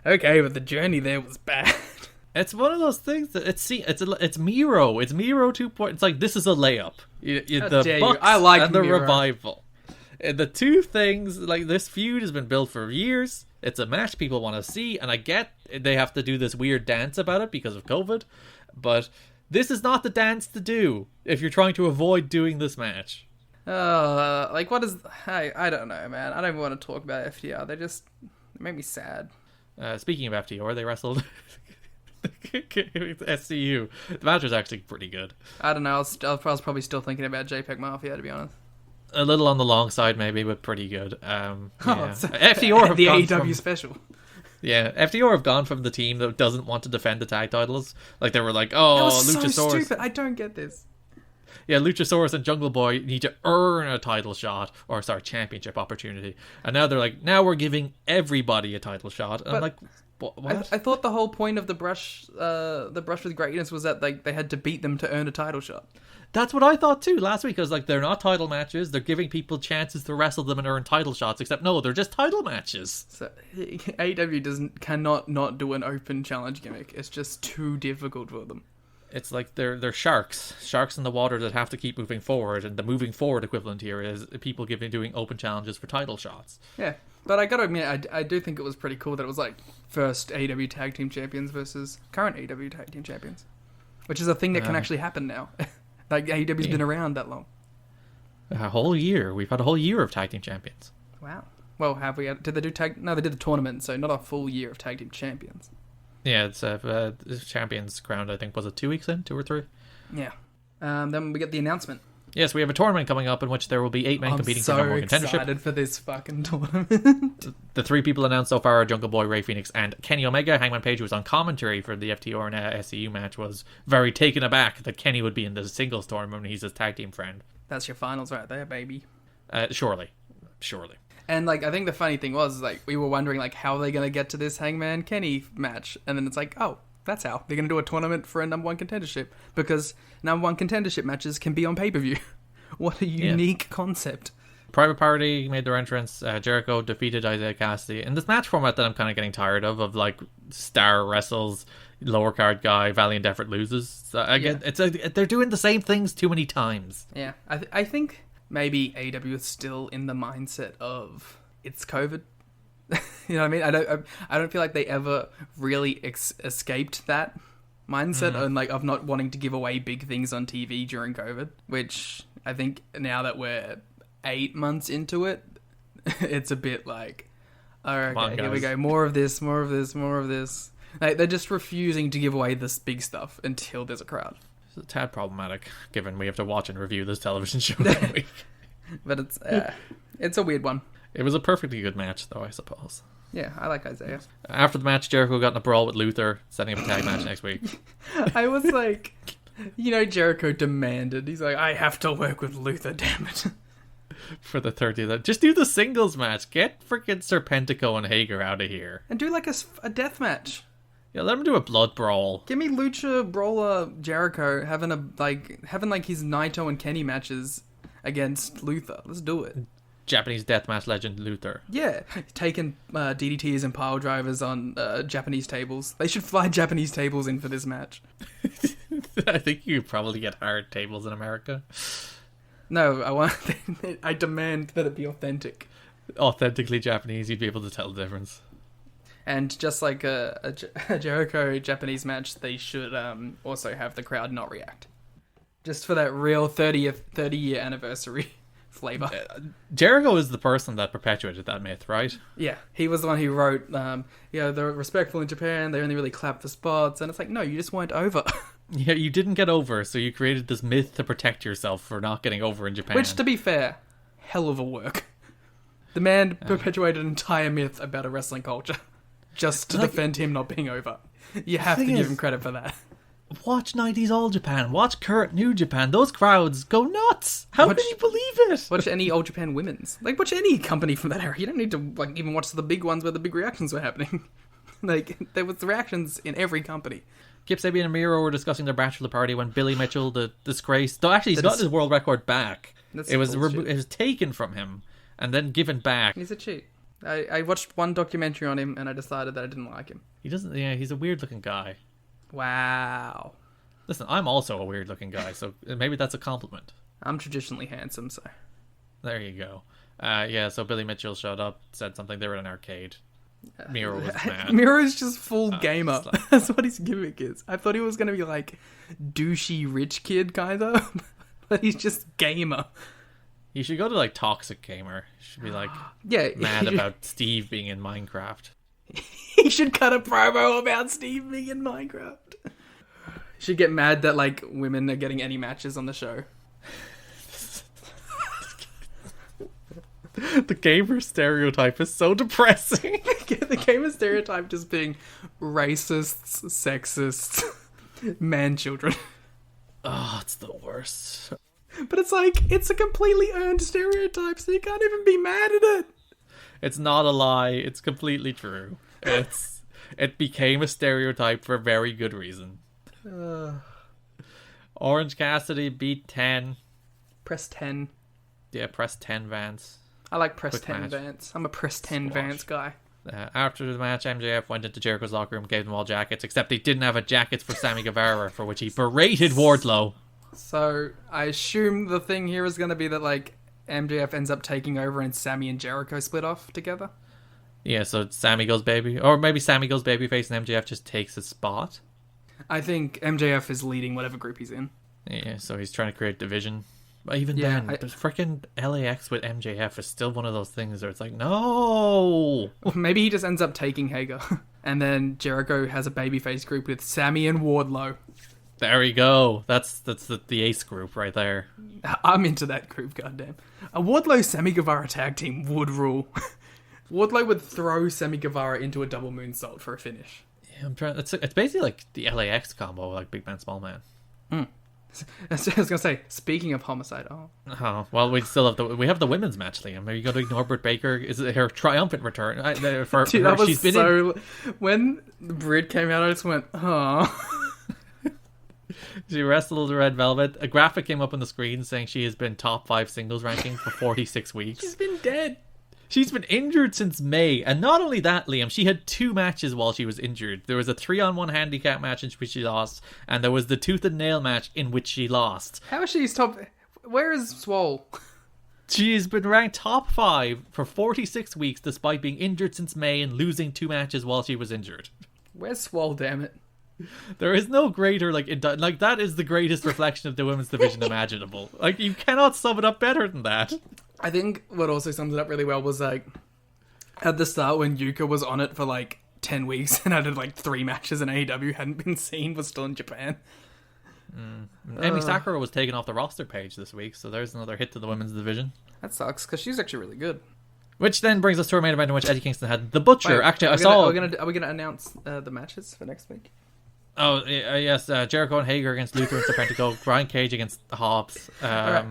okay, but the journey there was bad. It's one of those things that it's Miro. It's Miro 2.0. It's like, this is a layup. How dare The you. Bucks I like and the Miro. Revival. And the two things, like, this feud has been built for years. It's a match people want to see, and I get they have to do this weird dance about it because of COVID, but this is not the dance to do if you're trying to avoid doing this match. Like, what is... I don't know, man. I don't even want to talk about FTR. They make me sad. Speaking of FTR, they wrestled SCU. The match was actually pretty good. I don't know. I was probably still thinking about JPEG Mafia, to be honest. A little on the long side, maybe, but pretty good. Yeah. So- FTR have the gone AEW from, special. yeah, FTR have gone from the team that doesn't want to defend the tag titles. Like, they were like, That oh, was so Luchasaurus. stupid. I don't get this. Yeah, Luchasaurus and Jungle Boy need to earn a title shot, or sorry, championship opportunity. And now they're like, now we're giving everybody a title shot. And I'm like, what? I thought the whole point of the brush with greatness was that they had to beat them to earn a title shot. That's what I thought too last week. I was like, they're not title matches. They're giving people chances to wrestle them and earn title shots. Except no, they're just title matches. So AEW cannot not do an open challenge gimmick. It's just too difficult for them. It's like they're sharks in the water that have to keep moving forward. And the moving forward equivalent here is people doing open challenges for title shots. Yeah, but I gotta admit, I do think it was pretty cool that it was like first AEW Tag Team Champions versus current AEW Tag Team Champions, which is a thing that can actually happen now. Like, AEW's been around that long. A whole year. We've had a whole year of tag team champions. Wow. Well, have we? Did they do tag? No, they did the tournament, so not a full year of Tag Team Champions. Yeah, it's champions crowned. I think was it 2 weeks in, 2 or 3. Yeah. Then we get the announcement. Yes, we have a tournament coming up in which there will be 8 men competing for number one I'm so contendership. excited for this fucking tournament. The 3 people announced so far are Jungle Boy, Rey Fenix, and Kenny Omega. Hangman Page, who was on commentary for the FTR and SCU match, was very taken aback that Kenny would be in the singles tournament when he's his tag team friend. That's your finals right there, baby. Surely. And, like, I think the funny thing was, like, we were wondering, like, how are they going to get to this Hangman Kenny match? And then it's like, oh, that's how. They're going to do a tournament for a number one contendership. Because number one contendership matches can be on pay-per-view. What a unique concept. Private Party made their entrance. Jericho defeated Isaiah Cassidy. In this match format that I'm kind of getting tired of like, star wrestles, lower card guy, valiant effort loses. So, again, they're doing the same things too many times. Yeah, I think maybe AEW is still in the mindset of it's COVID. You know what I mean? I don't feel like they ever really escaped that mindset and like of not wanting to give away big things on TV during COVID, which I think now that we're 8 months into it, it's a bit like, oh, okay, here we go, more of this. Like, they're just refusing to give away this big stuff until there's a crowd. It's a tad problematic, given we have to watch and review this television show every week. But it's a weird one. It was a perfectly good match, though, I suppose. Yeah, I like Isaiah. After the match, Jericho got in a brawl with Luther, setting up a tag match next week. I was like, you know, Jericho demanded. He's like, I have to work with Luther, damn it. For the 30th. Just do the singles match. Get freaking Serpentico and Hager out of here. And do like a death match. Yeah, let him do a blood brawl. Give me Lucha Brawler Jericho having his Naito and Kenny matches against Luther. Let's do it. Japanese deathmatch legend Luther. Yeah, taking DDTs and pile drivers on Japanese tables. They should fly Japanese tables in for this match. I think you probably get hard tables in America. No, I demand that it be authentic. Authentically Japanese, you'd be able to tell the difference. And just like a Jericho Japanese match, they should also have the crowd not react. Just for that real 30-year anniversary flavor. Jericho is the person that perpetuated that myth, right? Yeah, he was the one who wrote, they're respectful in Japan, they only really clap for spots, and it's like, no, you just weren't over. Yeah, you didn't get over, so you created this myth to protect yourself for not getting over in Japan. Which, to be fair, hell of a work. The man perpetuated an entire myth about a wrestling culture just to defend him not being over. You have to give him credit for that. watch 90s All Japan, watch current New Japan. Those crowds go nuts. How can you believe it? Watch any All Japan women's. Like, watch any company from that era. You don't need to like even watch the big ones where the big reactions were happening. Like, there was reactions in every company. Kip Sabian and Miro were discussing their bachelor party when Billy Mitchell, the disgrace... Though actually, he's got his world record back. It was taken from him and then given back. He's a cheat. I watched one documentary on him and I decided that I didn't like him. He doesn't... Yeah, he's a weird-looking guy. Wow. Listen, I'm also a weird-looking guy, so maybe that's a compliment. I'm traditionally handsome, so... There you go. So Billy Mitchell showed up, said something. They were in an arcade. Miro was mad. Miro's just full gamer. That's what his gimmick is. I thought he was going to be like douchey rich kid kind of, but he's just gamer. He should go to like Toxic Gamer. He should be like mad about Steve being in Minecraft. He should cut a promo about Steve being in Minecraft. Should get mad that like women are getting any matches on the show. The gamer stereotype is so depressing. The gamer stereotype just being racists, sexists, man-children. Oh, it's the worst. But it's like, it's a completely earned stereotype, so you can't even be mad at it. It's not a lie. It's completely true. It became a stereotype for a very good reason. Orange Cassidy beat 10. Press 10. Yeah, press 10 Vance. I like press Quick 10 match. Vance. I'm a press 10 Vance guy. After the match, MJF went into Jericho's locker room, gave them all jackets, except they didn't have a jackets for Sammy Guevara, for which he berated Wardlow. So, I assume the thing here is going to be that, like, MJF ends up taking over and Sammy and Jericho split off together? Yeah, so Sammy goes baby. Or maybe Sammy goes babyface and MJF just takes his spot. I think MJF is leading whatever group he's in. Yeah, so he's trying to create division. But even then, the freaking LAX with MJF is still one of those things where it's like, no! Maybe he just ends up taking Hager. And then Jericho has a babyface group with Sammy and Wardlow. There we go. That's the ace group right there. I'm into that group, goddamn. A Wardlow-Sammy Guevara tag team would rule. Wardlow would throw Sammy Guevara into a double moonsault for a finish. Yeah, I'm trying. It's basically like the LAX combo, like Big Man, Small Man. I was gonna say, speaking of homicide, Oh well, we still have the women's match, Liam. Are you going to ignore Britt Baker? Is it her triumphant return? When Britt came out, I just went, oh. She wrestled Red Velvet. A graphic came up on the screen saying she has been top 5 singles ranking for 46 weeks. She's been dead. She's been injured since May, and not only that, Liam, she had 2 matches while she was injured. There was a 3-on-1 handicap match in which she lost, and there was the tooth and nail match in which she lost. How is she top? Where is Swole? She's been ranked top 5 for 46 weeks, despite being injured since May and losing 2 matches while she was injured. Where's Swole? Damn it! There is no greater that is the greatest reflection of the women's division imaginable. Like, you cannot sum it up better than that. I think what also sums it up really well was like at the start when Yuka was on it for like 10 weeks and had like 3 matches in AEW, hadn't been seen, was still in Japan. Amy Sakura was taken off the roster page this week, so there's another hit to the women's division. That sucks because she's actually really good. Which then brings us to our main event in which Eddie Kingston had the Butcher. Wait, actually, are we gonna announce the matches for next week? Oh yes, Jericho and Hager against Luther and Serpentico. Brian Cage against Hobbs. Right.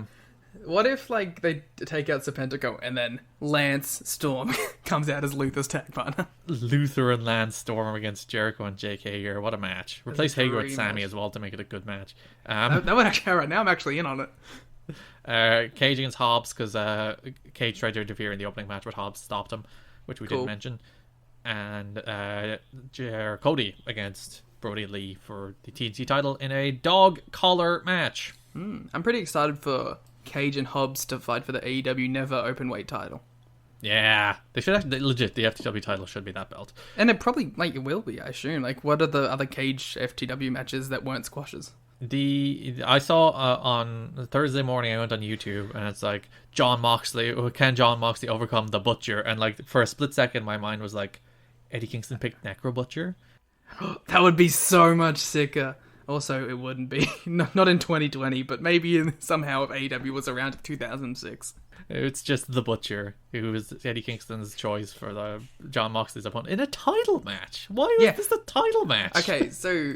What if like they take out Serpentico and then Lance Storm comes out as Luther's tag partner? Luther and Lance Storm against Jericho and Jake Hager. What a match! Replace Hager with Sammy as well to make it a good match. That would actually right now. I'm actually in on it. Cage against Hobbs because Cage tried to interfere in the opening match, but Hobbs stopped him, which we didn't mention. And Cody against Brody Lee for the TNT title in a dog collar match. I'm pretty excited for Cage and Hobbs to fight for the AEW Never Openweight title. Yeah, they should actually legit. The FTW title should be that belt, and it probably it will be. I assume. Like, what are the other Cage FTW matches that weren't squashes? I saw on Thursday morning. I went on YouTube and it's like John Moxley. Can John Moxley overcome the Butcher? And like for a split second, my mind was like, Eddie Kingston picked Necro Butcher. That would be so much sicker. Also, it wouldn't be. Not in 2020, but maybe somehow if AEW was around in 2006. It's just the Butcher, who was Eddie Kingston's choice for the John Moxley's opponent in a title match. Why was this a title match? Okay, so